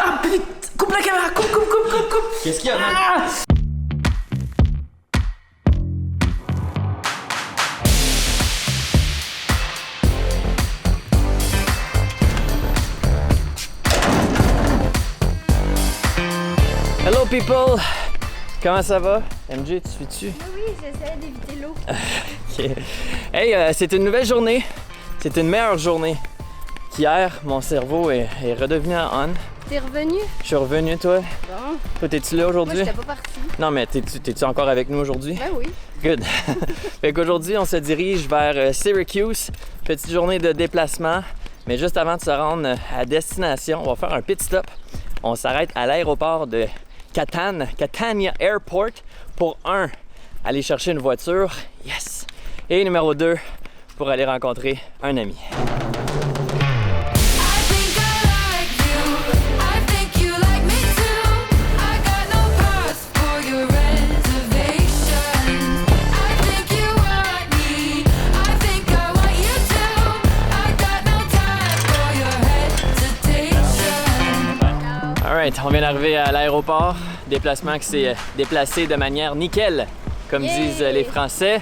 Ah putain! Coupe la caméra! Coupe! Qu'est-ce qu'il y a, man? Ah! Hello people! Comment ça va? MJ, tu suis-tu? Oui, j'essaie d'éviter l'eau. Ok. Hey, c'est une nouvelle journée. C'est une meilleure journée qu'hier. Mon cerveau est redevenu en on. T'es revenu? Je suis revenu, toi. Bon. Toi, t'es-tu là aujourd'hui? Moi, j'étais pas partie. Non, mais t'es-tu encore avec nous aujourd'hui? Ben oui. Good. Fait qu'aujourd'hui, on se dirige vers Syracuse. Petite journée de déplacement. Mais juste avant de se rendre à destination, on va faire un pit stop. On s'arrête à l'aéroport de Catania Airport pour aller chercher une voiture. Yes! Et numéro 2, pour aller rencontrer un ami. Alright, on vient d'arriver à l'aéroport. Déplacement qui s'est déplacé de manière nickel, comme disent les Français.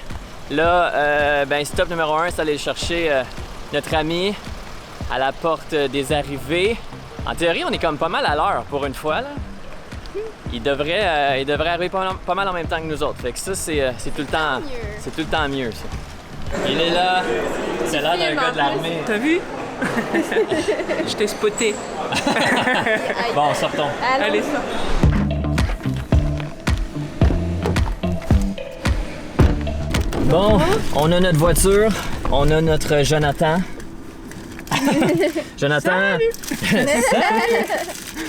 Là, stop numéro 1, c'est aller chercher notre ami à la porte des arrivées. En théorie, on est comme pas mal à l'heure pour une fois, là. Il devrait arriver pas mal en même temps que nous autres. Fait que ça, c'est tout le temps mieux. C'est tout le temps mieux, ça. Il est là. C'est l'air d'un gars de l'armée. T'as vu? Je t'ai spoté. Bon, sortons. Allez, Bon, on a notre voiture, on a notre Jonathan. Jonathan,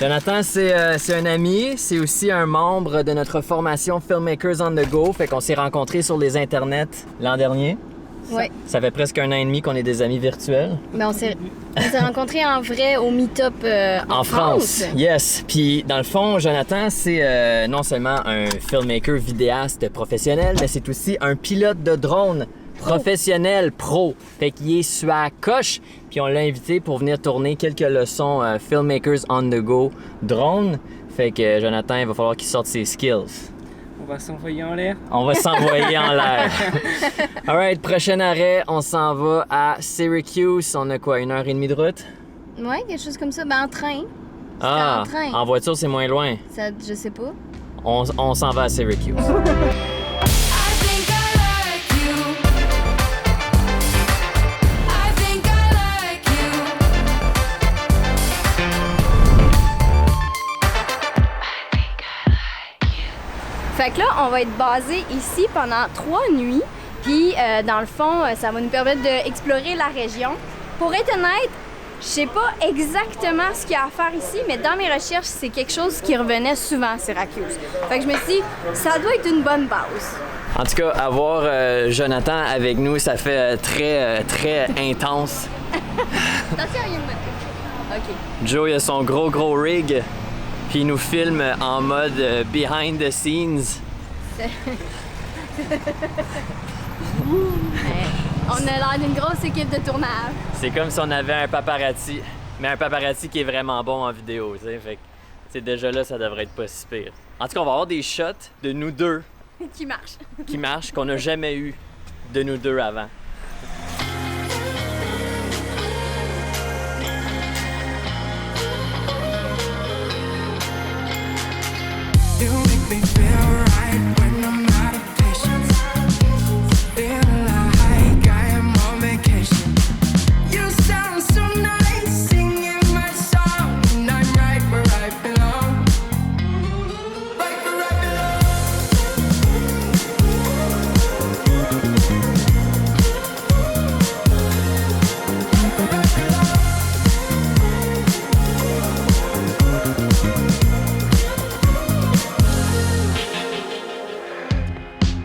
Jonathan, c'est un ami, c'est aussi un membre de notre formation Filmmakers on the Go. Fait qu'on s'est rencontrés sur les internets l'an dernier. Ouais. Ça fait presque 1 an et demi qu'on est des amis virtuels. Ben, on s'est rencontrés en vrai au meet-up en France. Yes. Puis dans le fond, Jonathan, c'est non seulement un filmmaker vidéaste professionnel, mais c'est aussi un pilote de drone professionnel pro. Fait qu'il est sur la coche. Puis on l'a invité pour venir tourner quelques leçons Filmmakers on the Go drone. Fait que Jonathan, il va falloir qu'il sorte ses skills. on va s'envoyer en l'air. On va s'envoyer en l'air. Alright, prochain arrêt, on s'en va à Syracuse. On a quoi, 1h30 de route? Ouais, quelque chose comme ça. Ben, en train. Ah, en train. en voiture, c'est moins loin. Ça, je sais pas. On s'en va à Syracuse. Fait que là, on va être basé ici pendant 3 nuits. Puis, dans le fond, ça va nous permettre d'explorer la région. Pour être honnête, je sais pas exactement ce qu'il y a à faire ici, mais dans mes recherches, c'est quelque chose qui revenait souvent à Syracuse. Fait que je me suis dit, ça doit être une bonne base. En tout cas, avoir Jonathan avec nous, ça fait très intense. Attention, il y a une moto. OK. Joe, il a son gros rig, puis il nous filme en mode behind the scenes. On a l'air d'une grosse équipe de tournage. C'est comme si on avait un paparazzi, mais un paparazzi qui est vraiment bon en vidéo, tu sais. Fait que, tu sais, déjà là, ça devrait être pas si pire. En tout cas, on va avoir des shots de nous deux Qui marche. qu'on n'a jamais eu de nous deux avant. You make me feel right when I'm out of patience. Feel like I am on vacation. You sound so nice, singing my song, and I'm right where I belong. Right where I belong.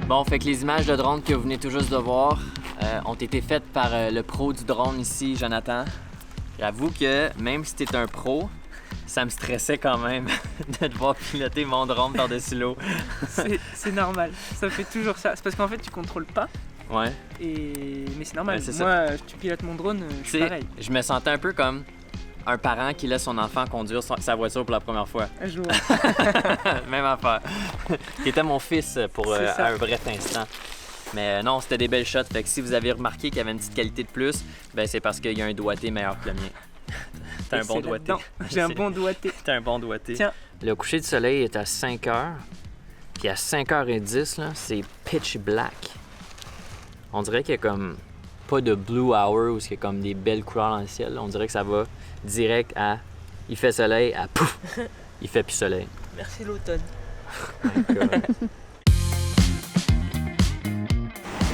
Bon, fait que les images de drone que vous venez tout juste de voir ont été faites par le pro du drone ici, Jonathan. J'avoue que même si t'es un pro, ça me stressait quand même de devoir piloter mon drone par-dessus l'eau. C'est normal, ça fait toujours ça. C'est parce qu'en fait, tu contrôles pas. Ouais. Mais c'est normal. Ouais, c'est Moi, tu pilotes mon drone, je suis pareil. Je me sentais un peu comme un parent qui laisse son enfant conduire sa voiture pour la première fois. Je vois. Même affaire. Qui était mon fils pour C'est ça. un bref instant. Mais non, c'était des belles shots. Fait que si vous avez remarqué qu'il y avait une petite qualité de plus, ben c'est parce qu'il y a un doigté meilleur que le mien. T'as un Et bon c'est doigté. là-dedans. J'ai un bon doigté. T'as un bon doigté. Tiens. Le coucher du soleil est à 5 h. Puis à 5h10, là, c'est pitch black. On dirait qu'il y a comme pas de blue hour où il y a comme des belles couleurs dans le ciel. On dirait que ça va direct à il fait soleil à pouf, il fait plus soleil. Merci l'automne.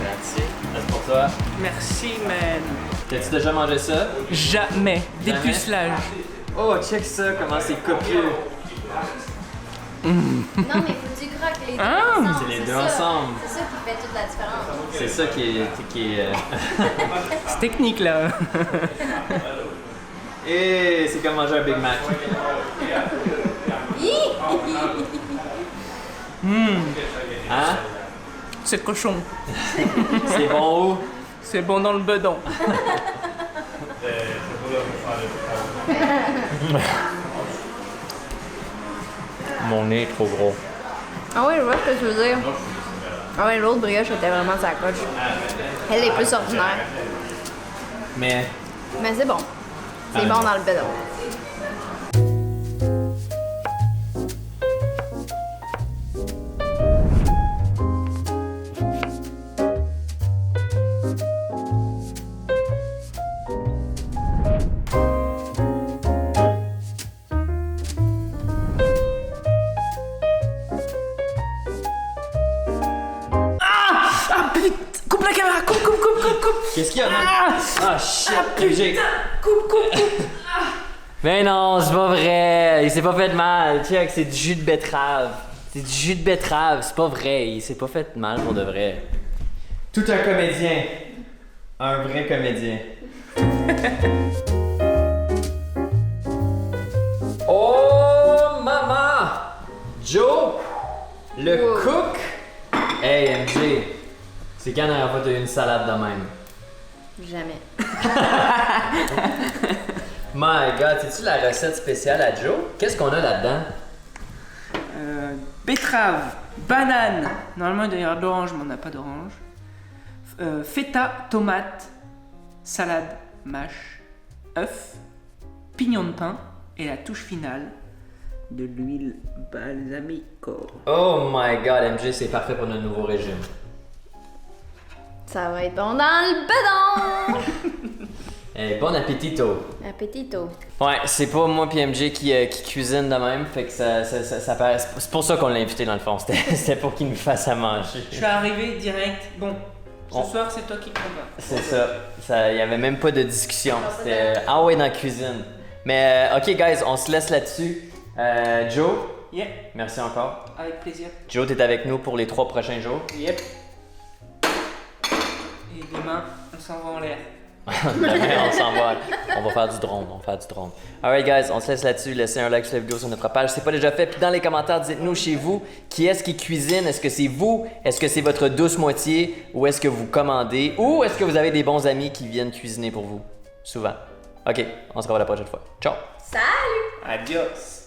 Merci. C'est pour toi. Merci, man. T'as-tu déjà mangé ça? Jamais. Jamais? Dépucelage. Oh, check ça, comment c'est copieux. Non, mais faut que tu croques les deux Ah! ensemble. C'est les deux ça. ensemble. C'est ça qui fait toute la différence. C'est ça qui est C'est technique, là. Et c'est comme manger un Big Mac. Hein? C'est cochon. C'est bon où? C'est bon dans le bedon. Mon nez est trop gros. Ah ouais, je vois ce que tu veux dire. Ah ouais, l'autre brioche était vraiment sa coche. Elle est plus ordinaire. Mais Mais c'est bon. C'est bon dans le bedon. Ah putain! Coupe la caméra! Coupe! qu'est-ce qu'il y a, man? Ah shit! J'ai... Coupe! Mais non, c'est pas vrai! Il s'est pas fait mal! Check, c'est du jus de betterave! C'est du jus de betterave, c'est pas vrai! Il s'est pas fait mal pour de vrai. Tout un comédien! Un vrai comédien. Oh maman! Joe! Le Wow. cook! Hey MJ! C'est quand la dernière fois que t'as eu une salade de même? Jamais. My god, c'est-tu la recette spéciale à Joe? Qu'est-ce qu'on a là-dedans? Betterave, banane. Normalement, il doit y avoir de l'orange, mais on n'a pas d'orange. Feta, tomate, salade, mâche, œuf, pignon de pain et la touche finale de l'huile balsamico. Oh my god, MJ, c'est parfait pour notre nouveau régime. Ça va être bon dans le bedon! Hey, bon appétito! Appétito. Ouais, c'est pas moi puis MJ qui cuisine de même, fait que ça paraît... C'est pour ça qu'on l'a invité dans le fond, c'était pour qu'il nous fasse à manger. Je suis arrivé direct. Bon, ce On- soir, c'est toi qui combats. C'est ça, y avait même pas de discussion, c'était... Ah ouais, dans la cuisine. Mais ok guys, on se laisse là-dessus. Joe, Yeah, merci encore. avec plaisir. Joe, t'es avec nous pour les 3 prochains jours. Yep. Et demain, on s'en va en l'air. Demain, on s'en va. On va faire du drone. Alright, guys, on se laisse là-dessus. Laissez un like sur la vidéo sur notre page. C'est pas déjà fait. Puis dans les commentaires, dites-nous chez vous qui est-ce qui cuisine. Est-ce que c'est vous? Est-ce que c'est votre douce moitié? Ou est-ce que vous commandez? Ou est-ce que vous avez des bons amis qui viennent cuisiner pour vous? Souvent. Ok, on se revoit la prochaine fois. Ciao! Salut! Adios.